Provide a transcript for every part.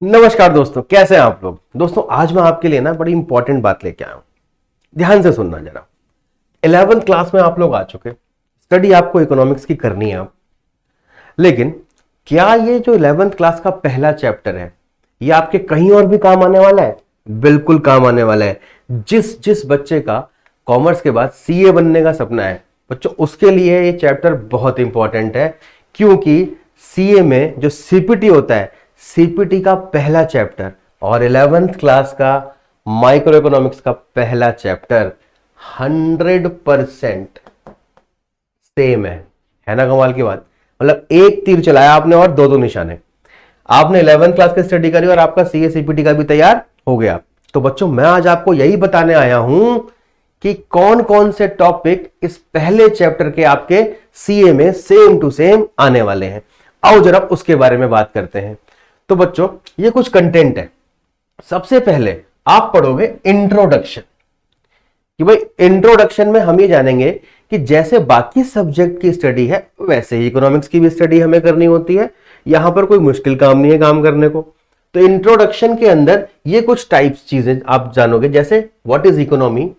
नमस्कार दोस्तों, कैसे हैं आप लोग। दोस्तों आज मैं आपके लिए ना बड़ी इंपॉर्टेंट बात लेके आया हूं। ध्यान से सुनना जरा। 11th क्लास में आप लोग आ चुके, स्टडी आपको इकोनॉमिक्स की करनी है आप। लेकिन क्या ये जो 11th क्लास का पहला चैप्टर है ये आपके कहीं और भी काम आने वाला है? बिल्कुल काम आने वाला है। जिस जिस बच्चे का कॉमर्स के बाद सीए बनने का सपना है बच्चों, उसके लिए ये चैप्टर बहुत इंपॉर्टेंट है। क्योंकि सीए में जो सीपीटी होता है, सीपीटी का पहला चैप्टर और 11th क्लास का माइक्रो इकोनॉमिक्स का पहला चैप्टर 100% सेम है ना। कमाल की बात, मतलब एक तीर चलाया आपने और दो निशाने। आपने 11th क्लास की स्टडी करी और आपका सीए सीपीटी का भी तैयार हो गया। तो बच्चों मैं आज आपको यही बताने आया हूं कि कौन कौन से टॉपिक इस पहले चैप्टर के आपके सीए में सेम टू सेम आने वाले हैं। आओ जरा उसके बारे में बात करते हैं। तो बच्चों ये कुछ कंटेंट है। सबसे पहले आप पढ़ोगे इंट्रोडक्शन, कि भाई इंट्रोडक्शन में हम ये जानेंगे कि जैसे बाकी सब्जेक्ट की स्टडी है वैसे ही इकोनॉमिक्स की भी स्टडी हमें करनी होती है। यहां पर कोई मुश्किल काम नहीं है काम करने को। तो इंट्रोडक्शन के अंदर ये कुछ टाइप्स चीजें आप जानोगे, जैसे what is economy,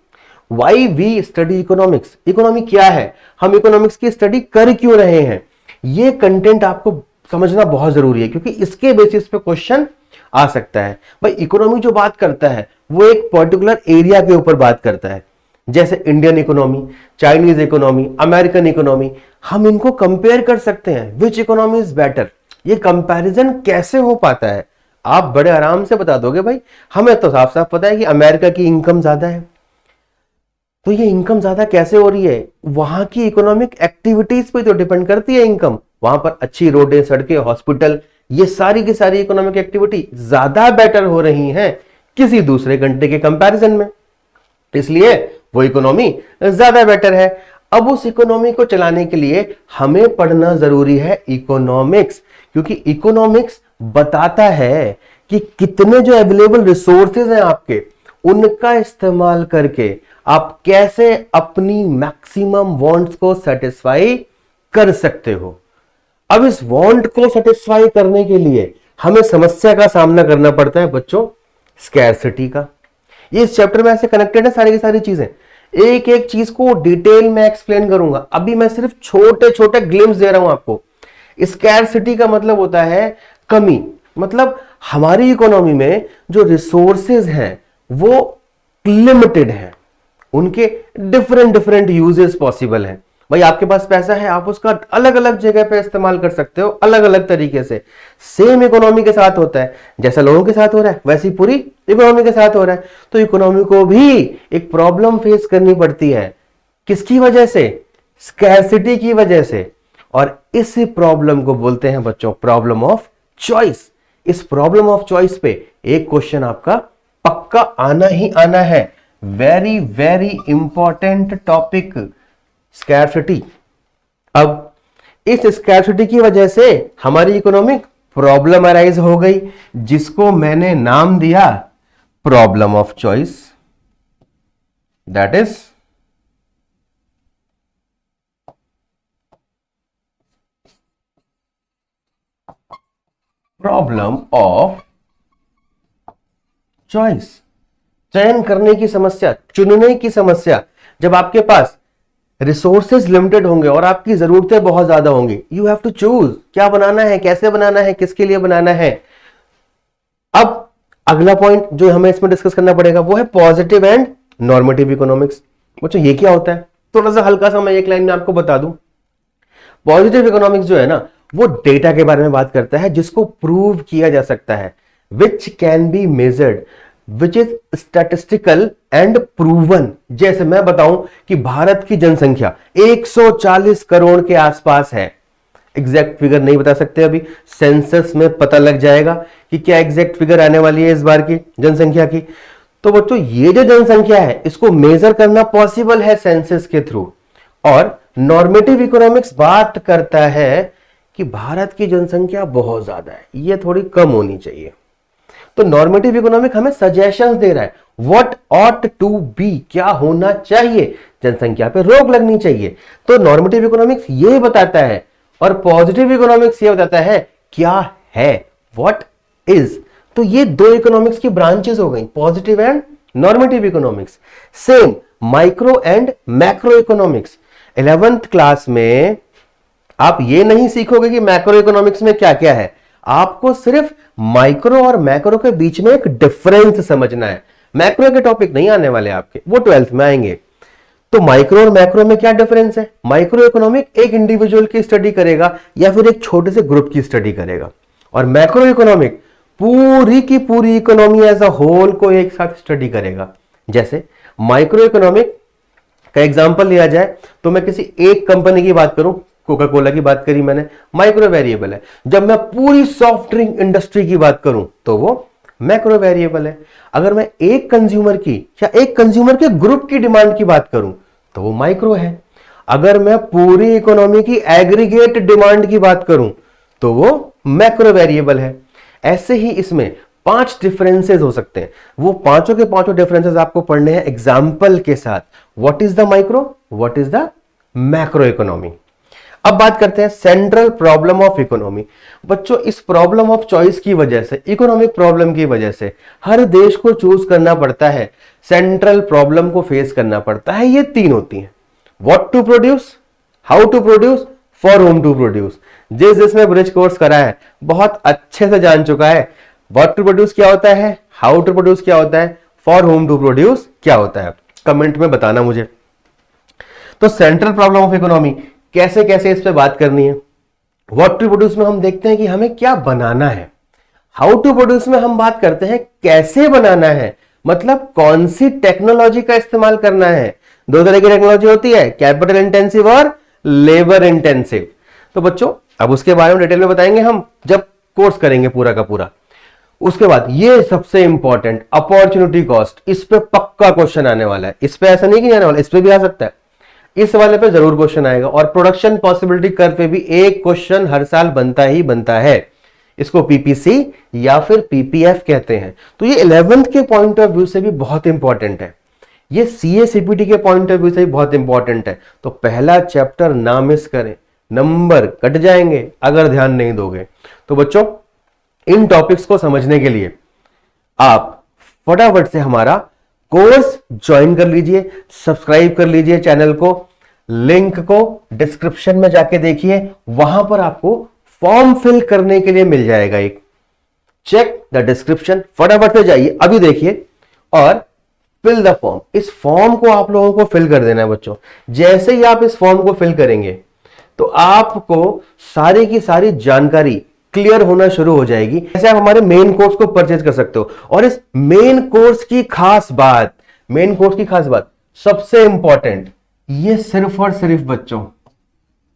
why we study economics, economy क्या है, हम इकोनॉमिक्स की स्टडी कर क्यों रहे हैं। ये कंटेंट आपको समझना बहुत जरूरी है क्योंकि इसके बेसिस पे क्वेश्चन आ सकता है। भाई इकोनॉमी जो बात करता है वो एक पर्टिकुलर एरिया के ऊपर बात करता है, जैसे Indian economy, Chinese economy, American economy. हम इनको कंपेयर कर सकते हैं, विच इकोनॉमी इज बेटर। ये कंपैरिजन कैसे हो पाता है आप बड़े आराम से बता दोगे। भाई हमें तो साफ साफ पता है कि अमेरिका की इनकम ज्यादा है। तो ये इनकम ज्यादा कैसे हो रही है, वहां की इकोनॉमिक एक्टिविटीज पे तो डिपेंड करती है इनकम। वहां पर अच्छी रोडें, सड़कें, हॉस्पिटल, ये सारी की सारी इकोनॉमिक एक्टिविटी ज्यादा बेटर हो रही हैं किसी दूसरे कंट्री के कंपैरिजन में, इसलिए वो इकोनॉमी ज्यादा बेटर है। अब उस इकोनॉमी को चलाने के लिए हमें पढ़ना जरूरी है इकोनॉमिक्स, क्योंकि इकोनॉमिक्स बताता है कि कितने जो अवेलेबल रिसोर्सेज हैं आपके, उनका इस्तेमाल करके आप कैसे अपनी मैक्सिमम वांट्स को सेटिस्फाई कर सकते हो। अब इस वांट को सेटिस्फाई करने के लिए हमें समस्या का सामना करना पड़ता है बच्चों, स्कैर्सिटी का। ये इस चैप्टर में ऐसे कनेक्टेड है सारी की सारी चीजें। एक एक चीज को डिटेल में एक्सप्लेन करूंगा। अभी मैं सिर्फ छोटे छोटे ग्लिम्स दे रहा हूं आपको। स्कैर्सिटी का मतलब होता है कमी, मतलब हमारी इकोनॉमी में जो रिसोर्सेज हैं वो लिमिटेड हैं, उनके डिफरेंट डिफरेंट यूजेस पॉसिबल हैं। भाई आपके पास पैसा है, आप उसका अलग अलग जगह पे इस्तेमाल कर सकते हो अलग अलग तरीके से। सेम इकोनॉमी के साथ होता है, जैसा लोगों के साथ हो रहा है वैसी पूरी इकोनॉमी के साथ हो रहा है। तो इकोनॉमी को भी एक प्रॉब्लम फेस करनी पड़ती है, किसकी वजह से, स्कैर्सिटी की वजह से। और इस प्रॉब्लम को बोलते हैं बच्चों प्रॉब्लम ऑफ चॉइस। इस प्रॉब्लम ऑफ चॉइस पे एक क्वेश्चन आपका पक्का आना ही आना है। Very very important topic scarcity. अब इस स्कैर्सिटी की वजह से हमारी इकोनॉमिक प्रॉब्लम अराइज हो गई, जिसको मैंने नाम दिया problem of choice. That is problem of choice, चयन करने की समस्या, चुनने की समस्या। जब आपके पास रिसोर्सेज लिमिटेड होंगे और आपकी जरूरतें बहुत ज्यादा होंगी, यू हैव टू चूज क्या बनाना है, कैसे बनाना है, किसके लिए बनाना है। अब अगला पॉइंट जो हमें इसमें डिस्कस करना पड़ेगा वो है पॉजिटिव एंड नॉर्मेटिव इकोनॉमिक्स। बच्चों ये क्या होता है, थोड़ा सा हल्का सा मैं एक लाइन में आपको बता दूं। पॉजिटिव इकोनॉमिक्स जो है ना वो डेटा के बारे में बात करता है जिसको प्रूव किया जा सकता है, which can be measured, which is statistical and proven. जैसे मैं बताऊं कि भारत की जनसंख्या 140 करोड़ के आसपास है। एग्जैक्ट फिगर नहीं बता सकते अभी, सेंसस में पता लग जाएगा कि क्या एग्जैक्ट फिगर आने वाली है इस बार की जनसंख्या की। तो बच्चों ये जो जनसंख्या है इसको मेजर करना पॉसिबल है सेंसस के थ्रू। और नॉर्मेटिव इकोनॉमिक्स बात करता है कि भारत की जनसंख्या बहुत ज्यादा है, ये थोड़ी कम होनी चाहिए। तो नॉर्मेटिव इकोनॉमिक हमें सजेशंस दे रहा है, व्हाट ऑट टू बी, क्या होना चाहिए, जनसंख्या पे रोक लगनी चाहिए। तो नॉर्मेटिव इकोनॉमिक्स ये बताता है और पॉजिटिव इकोनॉमिक्स ये बताता है क्या है, व्हाट इज। तो ये दो इकोनॉमिक्स की ब्रांचेस हो गई, positive and normative economics. Same micro and macro economics. 11th class में आप ये नहीं सीखोगे कि मैक्रो इकोनॉमिक्स में क्या क्या है, आपको सिर्फ माइक्रो और मैक्रो के बीच में एक डिफरेंस समझना है। मैक्रो के टॉपिक नहीं आने वाले आपके, वो 12th में आएंगे। तो माइक्रो और मैक्रो में क्या डिफरेंस है? माइक्रो इकोनॉमिक एक इंडिविजुअल की स्टडी करेगा या फिर एक छोटे से ग्रुप की स्टडी करेगा, और मैक्रो इकोनॉमिक पूरी की पूरी इकोनॉमी एज अ होल को एक साथ स्टडी करेगा। जैसे माइक्रो इकोनॉमिक का एग्जांपल लिया जाए तो मैं किसी एक कंपनी की बात करूं, कोका कोला की बात करी मैंने, माइक्रो वेरिएबल है। जब मैं पूरी सॉफ्ट ड्रिंक इंडस्ट्री की बात करूं तो वो मैक्रो वेरिएबल है। अगर मैं एक कंज्यूमर की या एक कंज्यूमर के ग्रुप की डिमांड की बात करूं तो वो माइक्रो है। अगर मैं पूरी इकोनॉमी की एग्रीगेट डिमांड की बात करूं तो वो मैक्रो वेरिएबल है। ऐसे ही इसमें 5 डिफरेंसेस हो सकते हैं, वो पांचों के पांचों डिफरेंसेस आपको पढ़ने हैं एग्जाम्पल के साथ। What is the micro, what is the macro economy. अब बात करते हैं सेंट्रल प्रॉब्लम ऑफ इकोनॉमी। बच्चों, इस प्रॉब्लम ऑफ चॉइस की वजह से, इकोनॉमिक प्रॉब्लम की वजह से हर देश को चूज करना पड़ता है, सेंट्रल प्रॉब्लम को फेस करना पड़ता है। ये 3 होती हैं, what to produce, how to produce, for whom to produce. जिसने ब्रिज कोर्स करा है बहुत अच्छे से जान चुका है व्हाट टू प्रोड्यूस क्या होता है, हाउ टू प्रोड्यूस क्या होता है, फॉर होम टू प्रोड्यूस क्या होता है। कमेंट में बताना मुझे। तो सेंट्रल प्रॉब्लम ऑफ इकोनॉमी कैसे कैसे इस पे बात करनी है। व्हाट टू प्रोड्यूस में हम देखते हैं कि हमें क्या बनाना है। हाउ टू प्रोड्यूस में हम बात करते हैं कैसे बनाना है, मतलब कौन सी टेक्नोलॉजी का इस्तेमाल करना है। 2 तरह की टेक्नोलॉजी होती है, कैपिटल इंटेंसिव और लेबर इंटेंसिव। तो बच्चों अब उसके बारे में डिटेल में बताएंगे हम जब कोर्स करेंगे पूरा का पूरा। उसके बाद ये सबसे इंपॉर्टेंट अपॉर्चुनिटी कॉस्ट, इस पे पक्का क्वेश्चन आने वाला है। इस पे ऐसा नहीं कि आने वाला, इस पे भी आ सकता है, इस वाले पे जरूर क्वेश्चन आएगा। और प्रोडक्शन पॉसिबिलिटी कर्व पे भी एक क्वेश्चन हर साल बनता ही बनता है। इसको पीपीसी या फिर पीपीएफ कहते हैं। तो ये 11th के पॉइंट ऑफ व्यू से भी बहुत इंपॉर्टेंट है, ये सीए सीपीटी के पॉइंट ऑफ व्यू से भी बहुत इंपॉर्टेंट है। तो पहला चैप्टर ना मिस करें, नंबर कट जाएंगे अगर ध्यान नहीं दोगे। तो बच्चों इन टॉपिक्स को समझने के लिए आप फटाफट से हमारा कोर्स ज्वाइन कर लीजिए, सब्सक्राइब कर लीजिए चैनल को, लिंक को डिस्क्रिप्शन में जाके देखिए, वहां पर आपको फॉर्म फिल करने के लिए मिल जाएगा एक। चेक द डिस्क्रिप्शन, फटाफट से जाइए अभी देखिए और फिल द फॉर्म। इस फॉर्म को आप लोगों को फिल कर देना है बच्चों। जैसे ही आप इस फॉर्म को फिल करेंगे तो आपको सारी की सारी जानकारी क्लियर होना शुरू हो जाएगी। ऐसे आप हमारे मेन कोर्स को परचेज कर सकते हो। और इस मेन कोर्स की खास बात, सबसे इंपॉर्टेंट, ये सिर्फ और सिर्फ बच्चों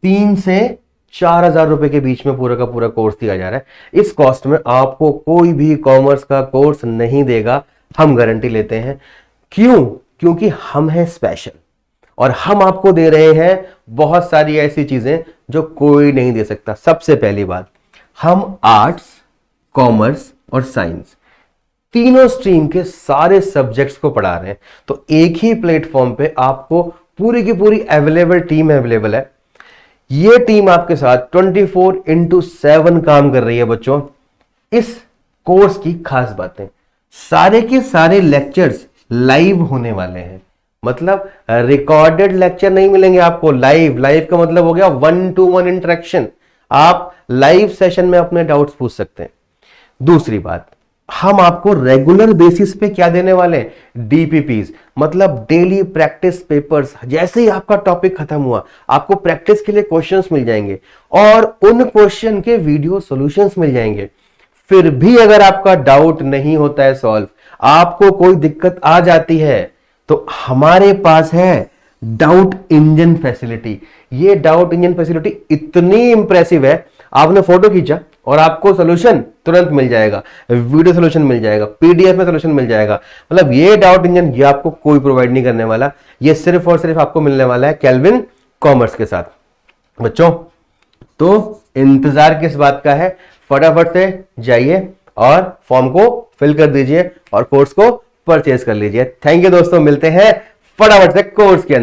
3 से 4,000 रुपए के बीच में पूरा का पूरा कोर्स दिया जा रहा है। इस कॉस्ट में आपको कोई भी कॉमर्स का कोर्स नहीं देगा, हम गारंटी लेते हैं। क्यों? क्योंकि हम हैं स्पेशल और हम आपको दे रहे हैं बहुत सारी ऐसी चीजें जो कोई नहीं दे सकता। सबसे पहली बात, हम आर्ट्स, कॉमर्स और साइंस तीनों स्ट्रीम के सारे सब्जेक्ट्स को पढ़ा रहे हैं। तो एक ही प्लेटफॉर्म पे आपको पूरी की पूरी टीम अवेलेबल है। ये टीम आपके साथ 24/7 काम कर रही है बच्चों। इस कोर्स की खास बातें, सारे के सारे लेक्चर्स लाइव होने वाले हैं, मतलब रिकॉर्डेड लेक्चर नहीं मिलेंगे आपको, लाइव का मतलब हो गया 1-to-1 इंटरेक्शन। आप लाइव सेशन में अपने डाउट्स पूछ सकते हैं। दूसरी बात, हम आपको रेगुलर बेसिस पे क्या देने वाले हैं, डीपीपीज, मतलब डेली प्रैक्टिस पेपर्स। जैसे ही आपका टॉपिक खत्म हुआ आपको प्रैक्टिस के लिए क्वेश्चंस मिल जाएंगे और उन क्वेश्चन के वीडियो सॉल्यूशंस मिल जाएंगे। फिर भी अगर आपका डाउट नहीं होता है सॉल्व, आपको कोई दिक्कत आ जाती है, तो हमारे पास है डाउट इंजन फैसिलिटी। ये डाउट इंजन फैसिलिटी इतनी इंप्रेसिव है, आपने फोटो खींचा और आपको सॉल्यूशन तुरंत मिल जाएगा, वीडियो सॉल्यूशन मिल जाएगा, पीडीएफ में सॉल्यूशन मिल जाएगा। मतलब ये डाउट इंजन ये आपको कोई प्रोवाइड नहीं करने वाला, ये सिर्फ और सिर्फ आपको मिलने वाला है केल्विन कॉमर्स के साथ। बच्चों तो इंतजार किस बात का है, फटाफट से जाइए और फॉर्म को फिल कर दीजिए और कोर्स को परचेज कर लीजिए। थैंक यू दोस्तों, मिलते हैं फटाफट से कोर्स के अंदर।